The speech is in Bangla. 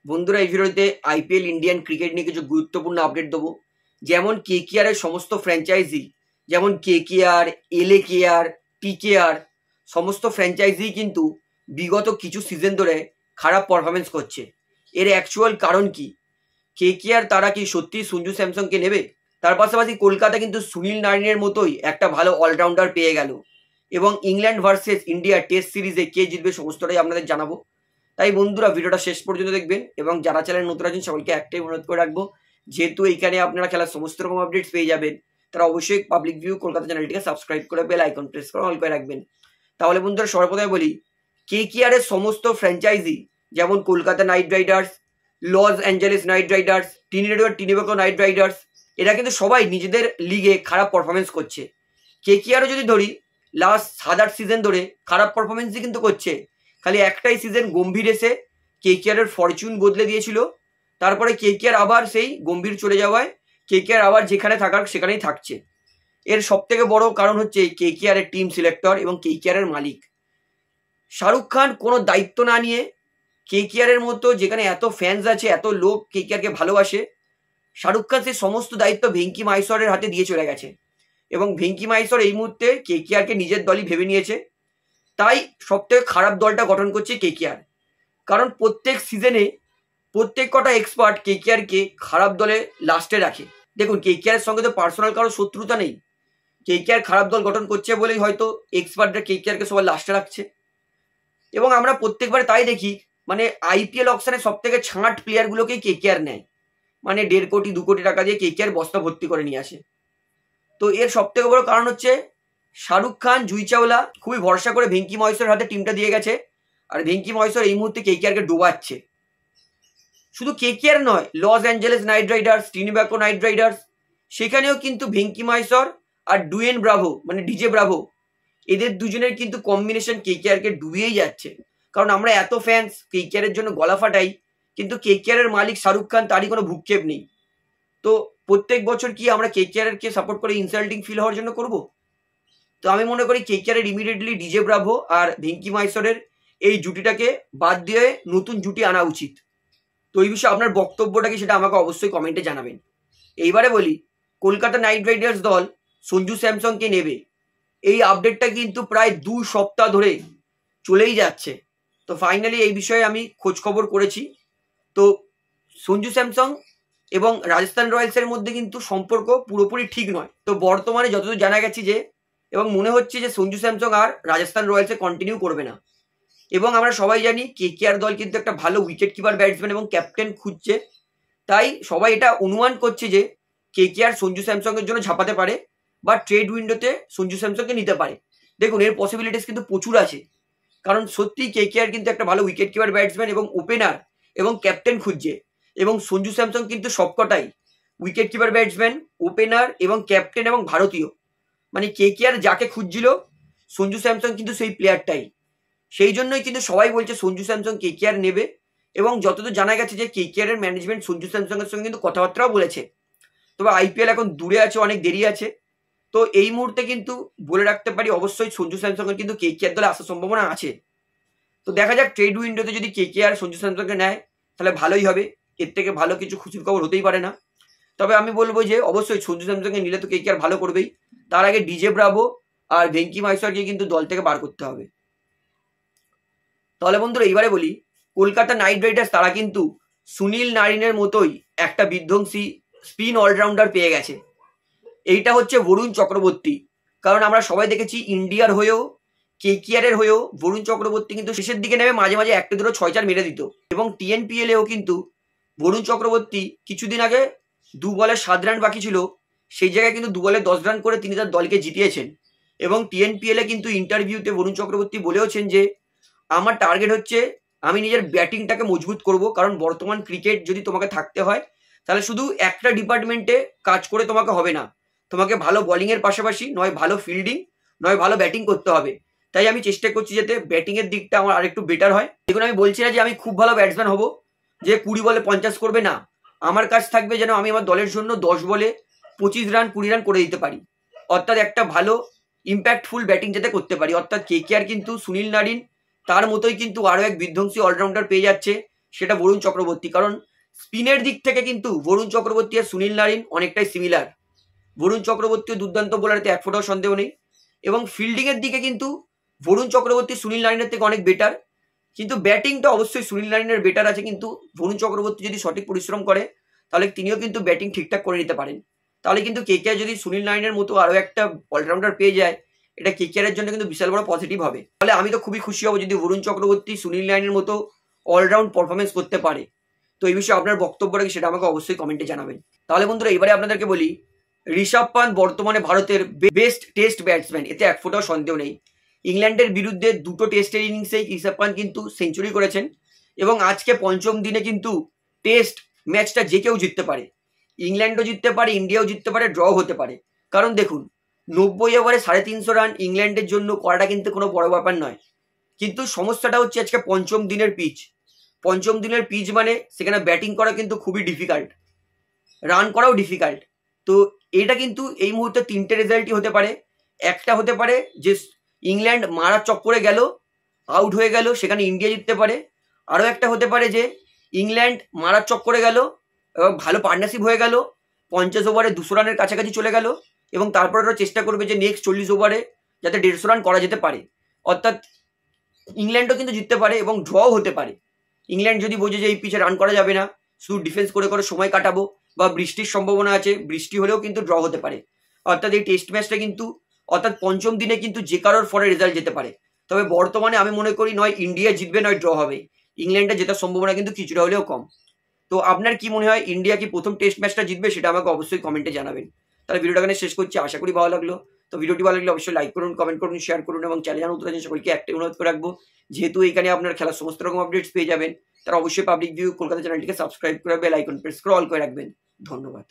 বন্ধুরা, এই ভিডিওতে আইপিএল ইন্ডিয়ান ক্রিকেট নিয়ে কিছু গুরুত্বপূর্ণ আপডেট দেবো। যেমন কেকেআর এর সমস্ত ফ্র্যাঞ্চাইজি, যেমন কেকেআর, এলএকেআর, টিকেআর, সমস্ত ফ্র্যাঞ্চাইজি কিন্তু বিগত কিছু সিজন ধরে খারাপ পারফরমেন্স করছে। এর অ্যাকচুয়াল কারণ কি? কেকেআর তারা কি সত্যি সঞ্জু স্যামসনকে নেবে? তার পাশাপাশি কলকাতা কিন্তু সুনীল নারিনের মতোই একটা ভালো অলরাউন্ডার পেয়ে গেল, এবং ইংল্যান্ড ভার্সেস ইন্ডিয়া টেস্ট সিরিজে কে জিতবে সমস্তটাই আপনাদের জানাবো। তাই বন্ধুরা, ভিডিওটা শেষ পর্যন্ত দেখবেন, এবং যারা চ্যানেল নতুন আছেন সকলকে একটাই অনুরোধ করে রাখবো, যেহেতু এইখানে আপনারা খেলার সমস্ত রকম আপডেটস পেয়ে যাবেন, তারা অবশ্যই পাবলিক ভিউ কলকাতা চ্যানেলটিকে সাবস্ক্রাইব করে বেল আইকন প্রেস করে অল করে রাখবেন। তাহলে বন্ধুরা, সর্বপ্রথমে বলি, কেকেআর এর সমস্ত ফ্র্যাঞ্চাইজি যেমন Kolkata Knight Riders, Los Angeles Knight Riders, Trinbago Knight Riders, এরা কিন্তু সবাই নিজেদের লিগে খারাপ পারফরমেন্স করছে। কেকেআরও যদি ধরি, লাস্ট 7-8 সিজন ধরে খারাপ পারফরমেন্সই কিন্তু করছে। খালি একটাই সিজন গম্ভীর এসে কেকেআর এর ফরচুন বদলে দিয়েছিল। তারপরে কেকেআর আবার সেই গম্ভীর চলে যাওয়ায় কেকেআর আবার যেখানে থাকার সেখানেই থাকছে। এর সব থেকে বড় কারণ হচ্ছে কেকেআর এর টিম সিলেক্টর এবং কেকেআর এর মালিক শাহরুখ খান কোনো দায়িত্ব না নিয়ে, কেকেআর এর মতো যেখানে এত ফ্যান্স আছে, এত লোক কেকেআরকে ভালোবাসে, শাহরুখ খান সেই সমস্ত দায়িত্ব ভেঙ্কি মাহেশ্বরের হাতে দিয়ে চলে গেছে, এবং ভেঙ্কি মাহেশ্বর এই মুহূর্তে কেকেআরকে নিজের দলই ভেবে নিয়েছে। তাই সব থেকে খারাপ দলটা গঠন করছে কেকেআর। কারণ প্রত্যেক সিজনে প্রত্যেক কটা এক্সপার্ট কেকেআরকে খারাপ দলে লাস্টে রাখে। দেখুন, কেকেআর এর সঙ্গে তো পার্সোনাল কারো শত্রুতা নেই, কেকেআর খারাপ দল গঠন করছে বলেই হয়তো এক্সপার্টরা কেকেআরকে সবাই লাস্টে রাখছে। এবং আমরা প্রত্যেকবার তাই দেখি, মানে আইপিএল অকশনে সব থেকে ছাঁট প্লেয়ারগুলোকেই কেকেআর নেয়, মানে 1.5 কোটি 2 কোটি টাকা দিয়ে কেকেআর বস্তা ভর্তি করে নিয়ে আসে। তো এর সব থেকে বড় কারণ হচ্ছে শাহরুখ খান, জুই চাওলা খুবই ভরসা করে ভেঙ্কি মহেশ্বরের হাতে টিমটা দিয়ে গেছে, আর ভেঙ্কি মহেশ্বর এই মুহূর্তে কেকেআরকে ডোবাচ্ছে। শুধু কেকেআর নয়, Los Angeles Knight Riders, Trinbago Knight Riders, সেখানেও কিন্তু ভেঙ্কি মহেশ্বর আর ডুয়েন ব্রাভো মানে ডিজে ব্রাভো, এদের দুজনের কিন্তু কম্বিনেশন কেকেআরকে ডুবিয়েই যাচ্ছে। কারণ আমরা এত ফ্যান্স কেকেআর এর জন্য গলা ফাটাই, কিন্তু কেকেআর এর মালিক শাহরুখ খান, তারই কোনো ভূক্ষেপ নেই। তো প্রত্যেক বছর কি আমরা কেকেআর কে সাপোর্ট করে ইনসাল্টিং ফিল হওয়ার জন্য করব? তো আমি মনে করি কেকেআর এর ইমিডিয়েটলি ডিজে ব্রাভো আর ভেঙ্কি মহেশ্বরের এই জুটিটাকে বাদ দিয়ে নতুন জুটি আনা উচিত। তো এই বিষয়ে আপনার বক্তব্যটা কি, সেটা আমাকে অবশ্যই কমেন্টে জানাবেন। এইবারে বলি, কলকাতা নাইট রাইডার্স দল সঞ্জু স্যামসনকে নেবে, এই আপডেটটা কিন্তু প্রায় 2 সপ্তাহ ধরে চলেই যাচ্ছে। তো ফাইনালি এই বিষয়ে আমি খোঁজ খবর করেছি। তো সঞ্জু স্যামসং এবং রাজস্থান রয়্যালসের মধ্যে কিন্তু সম্পর্ক পুরোপুরি ঠিক নয়। তো বর্তমানে যতদূর জানা গেছে যে, এবং মনে হচ্ছে যে সঞ্জু স্যামসং আর রাজস্থান রয়্যালসে কন্টিনিউ করবে না। এবং আমরা সবাই জানি কেকেআর দল কিন্তু একটা ভালো উইকেট কিপার ব্যাটসম্যান এবং ক্যাপ্টেন খুঁজছে। তাই সবাই এটা অনুমান করছে যে কেকেআর সঞ্জু স্যামসংয়ের জন্য ঝাঁপাতে পারে, বা ট্রেড উইন্ডোতে সঞ্জু স্যামসংকে নিতে পারে। দেখুন, এর পসিবিলিটিস কিন্তু প্রচুর আছে, কারণ সত্যি কেকেআর কিন্তু একটা ভালো উইকেট কিপার ব্যাটসম্যান এবং ওপেনার এবং ক্যাপ্টেন খুঁজছে, এবং সঞ্জু স্যামসং কিন্তু সবকটাই উইকেট কিপার ব্যাটসম্যান, ওপেনার এবং ক্যাপ্টেন এবং ভারতীয়। মানে কেকেআর যাকে খুঁজছিল, সঞ্জু স্যামসং কিন্তু সেই প্লেয়ারটাই। সেই জন্যই কিন্তু সবাই বলছে সঞ্জু স্যামসং কেকেআর নেবে, এবং যতদূর জানা গেছে যে কেকেআর এর ম্যানেজমেন্ট সঞ্জু স্যামসংয়ের সঙ্গে কিন্তু কথাবার্তাও বলেছে। তবে আইপিএল এখন দূরে আছে, অনেক দেরি আছে। তো এই মুহূর্তে কিন্তু বলে রাখতে পারি, অবশ্যই সঞ্জু স্যামসংয়ের কিন্তু কেকেআর দলে আসার সম্ভাবনা আছে। তো দেখা যাক, ট্রেড উইন্ডোতে যদি কেকেআর সঞ্জু স্যামসংকে নেয় তাহলে ভালোই হবে, এর থেকে ভালো কিছু খুশির খবর হতেই পারে না। তবে আমি বলবো যে অবশ্যই সঞ্জু স্যামসংকে নিলে তো কেকেআর ভালো করবেই, তার আগে ডিজে ব্রাভো আর ভেঙ্কি মহেশ্বরকে কিন্তু দল থেকে বার করতে হবে। তাহলে বন্ধুরা, এইবারে বলি, কলকাতা নাইট রাইডার্স তারা কিন্তু সুনীল নারিনের মতোই একটা বিধ্বংসী স্পিন অলরাউন্ডার পেয়ে গেছে। এইটা হচ্ছে বরুণ চক্রবর্তী। কারণ আমরা সবাই দেখেছি ইন্ডিয়ার হয়েও, কেকেআর এর হয়েও বরুণ চক্রবর্তী কিন্তু শেষের দিকে নেমে মাঝে মাঝে 1-2 6-4 মেরে দিত। এবং টিএনপিএল এও কিন্তু বরুণ চক্রবর্তী কিছুদিন আগে 2 বলে 7 রান বাকি ছিল, সেই জায়গায় কিন্তু 2 বলে 10 রান করে তিনি তার দলকে জিতিয়েছেন। এবং টিএনপিএল এ কিন্তু ইন্টারভিউতে বরুণ চক্রবর্তী বলেওছেন যে আমার টার্গেট হচ্ছে আমি নিজের ব্যাটিংটাকে মজবুত করব, কারণ বর্তমান ক্রিকেট যদি তোমাকে থাকতে হয় তাহলে শুধু একটা ডিপার্টমেন্টে কাজ করে তোমাকে হবে না, তোমাকে ভালো বোলিং এর পাশাপাশি নয় ভালো ফিল্ডিং নয় ভালো ব্যাটিং করতে হবে। তাই আমি চেষ্টা করছি যাতে ব্যাটিং এর দিকটা আমার আরেকটু বেটার হয়। দেখুন, আমি বলছি না যে আমি খুব ভালো ব্যাটসম্যান হব যে 20 বলে 50 করবে, না। আমার কাজ থাকবে যেন আমি আমার দলের জন্য 10 বলে 25 রান 20 রান করে দিতে পারি, অর্থাৎ একটা ভালো ইম্প্যাক্টফুল ব্যাটিং যাতে করতে পারি। অর্থাৎ কেকেআর কিন্তু সুনীল নারিন তার মতোই কিন্তু আরো এক বিধ্বংসী অলরাউন্ডার পেয়ে যাচ্ছে, সেটা বরুণ চক্রবর্তী। কারণ স্পিনের দিক থেকে কিন্তু বরুণ চক্রবর্তী আর সুনীল নারিন অনেকটাই সিমিলার। বরুণ চক্রবর্তীও দুর্দান্ত বোলার, এতে এক ফোঁটাও সন্দেহ নেই। এবং ফিল্ডিংয়ের দিকে কিন্তু বরুণ চক্রবর্তী সুনীল নারিনের থেকে অনেক বেটার। কিন্তু ব্যাটিংটা অবশ্যই সুনীল নারিনের বেটার আছে, কিন্তু বরুণ চক্রবর্তী যদি সঠিক পরিশ্রম করে তাহলে তিনিও কিন্তু ব্যাটিং ঠিকঠাক করে নিতে পারেন। তাহলে কিন্তু কেকেআর যদি সুনীল নারিনের মতো আরও একটা অলরাউন্ডার পেয়ে যায়, এটা কেকেআরের জন্য কিন্তু বিশাল বড় পজিটিভ হবে। তাহলে আমি তো খুবই খুশি হব যদি বরুণ চক্রবর্তী সুনীল নারিনের মতো অলরাউন্ড পারফরমেন্স করতে পারে। তো এই বিষয়ে আপনার বক্তব্য রাখি, সেটা আমাকে অবশ্যই কমেন্টে জানাবেন। তাহলে বন্ধুরা এবারে আপনাদেরকে বলি, ঋষভ পান্থ বর্তমানে ভারতের বেস্ট টেস্ট ব্যাটসম্যান, এতে এক ফোঁটাও সন্দেহ নেই। ইংল্যান্ডের বিরুদ্ধে 2টো টেস্টের ইনিংসেই ঋষভ পান্থ কিন্তু সেঞ্চুরি করেছেন। এবং আজকে পঞ্চম দিনে কিন্তু টেস্ট ম্যাচটা যে কেউ জিততে পারে, ইংল্যান্ডও জিততে পারে, ইন্ডিয়াও জিততে পারে, ড্র হতে পারে। কারণ দেখুন, 90 ওভারে 350 রান ইংল্যান্ডের জন্য করাটা কিন্তু কোনো বড় ব্যাপার নয়। কিন্তু সমস্যাটা হচ্ছে আজকে পঞ্চম দিনের পিচ। পঞ্চম দিনের পিচ মানে সেখানে ব্যাটিং করা কিন্তু খুবই ডিফিকাল্ট, রান করাও ডিফিকাল্ট। তো এটা কিন্তু এই মুহূর্তে 3টে রেজাল্টই হতে পারে। একটা হতে পারে যে ইংল্যান্ড মারার চক্করে গেল, আউট হয়ে গেল, সেখানে ইন্ডিয়া জিততে পারে। আরও একটা হতে পারে যে ইংল্যান্ড মারার চক্করে গেল এবং ভালো পার্টনারশিপ হয়ে গেল, 50 ওভারে 200 রানের কাছাকাছি চলে গেল, এবং তারপর ওরা চেষ্টা করবে যে নেক্সট 40 ওভারে যাতে 150 রান করা যেতে পারে। অর্থাৎ ইংল্যান্ডও কিন্তু জিততে পারে এবং ড্রও হতে পারে। ইংল্যান্ড যদি বোঝে যে এই পিচে রান করা যাবে না, শুধু ডিফেন্স করে করে সময় কাটাবো, বা বৃষ্টির সম্ভাবনা আছে, বৃষ্টি হলেও কিন্তু ড্র হতে পারে। অর্থাৎ এই টেস্ট ম্যাচটা কিন্তু পঞ্চম দিনে কিন্তু যে কারোর ফলে রেজাল্ট যেতে পারে। তবে বর্তমানে আমি মনে করি নয় ইন্ডিয়া জিতবে নয় ড্র হবে, ইংল্যান্ডে জেতার সম্ভাবনা কিন্তু কিছুটা হলেও কম। তো আপনার কি মনে হয়, ইন্ডিয়া কি প্রথম টেস্ট ম্যাচটা জিতবে, সেটা আমাকে অবশ্যই কমেন্টে জানাবেন। তাহলে ভিডিওটা এখানে শেষ করছি, আশা করি ভালো লাগলো। তো ভিডিওটি ভালো লাগলে অবশ্যই লাইক করুন, কমেন্ট করুন, শেয়ার করুন, এবং চ্যানেল নতুন আছেন সকলকে একটা অনুরোধ করে রাখবো, যেহেতু এখানে আপনার খেলার সমস্ত রকম আপডেটস পেয়ে যাবেন, তারা অবশ্যই পাবলিক ভিউ কলকাতা চ্যানেলটিকে সাবস্ক্রাইব করে বেল আইকন প্রেস করে অল করে রাখবেন। ধন্যবাদ।